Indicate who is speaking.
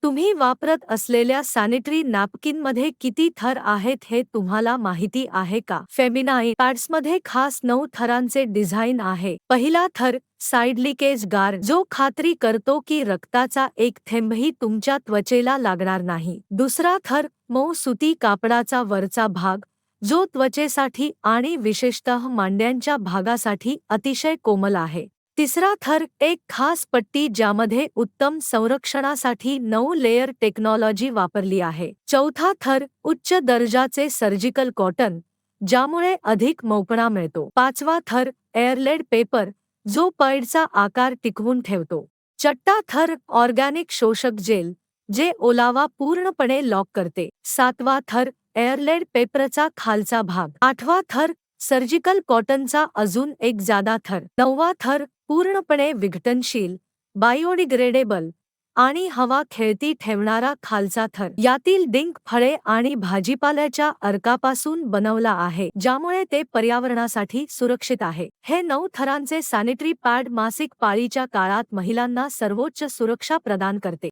Speaker 1: तुम्ही वापरत असलेल्या सॅनिटरी नॅपकिनमध्ये किती थर आहेत हे तुम्हाला माहिती आहे का? फेमिनाइन पॅड्समध्ये खास 9 थरांचे डिझाइन आहे. पहिला थर साइड लीकेज गार्ड जो खात्री करतो की रक्ताचा एक थेंबही तुमच्या त्वचेला लागणार नाही. दुसरा थर मऊ सुती कापडाचा वरचा भाग जो त्वचेसाठी आणि विशेषतः मांड्यांच्या भागासाठी अतिशय कोमल आहे. तिसरा थर एक खास पट्टी ज्यामध्ये उत्तम संरक्षणासाठी 9 लेयर टेक्नॉलॉजी वापरली आहे. चौथा थर उच्च दर्जाचे सर्जिकल कॉटन ज्यामुळे अधिक मौपणा मिळतो. पाचवा थर एअरलेड पेपर जो पैडचा आकार टिकवून ठेवतो. छठा थर ऑर्गॅनिक शोषक जेल जे ओलावा पूर्णपणे लॉक करते. सातवा थर एअरलेड पेपरचा खालचा भाग. आठवा थर सर्जिकल कॉटनचा अजून एक जादा थर. नववा थर पूर्णपणे विघटनशील, बायोडिग्रेडेबल आणि हवा खेळती ठेवणारा खालचा थर. यातील डिंक फळे आणि भाजीपाल्याच्या अर्कापासून बनवला आहे ज्यामुळे ते पर्यावरणासाठी सुरक्षित आहे. हे 9 थरांचे सॅनिटरी पॅड मासिक पाळीच्या काळात महिलांना सर्वोच्च सुरक्षा प्रदान करते.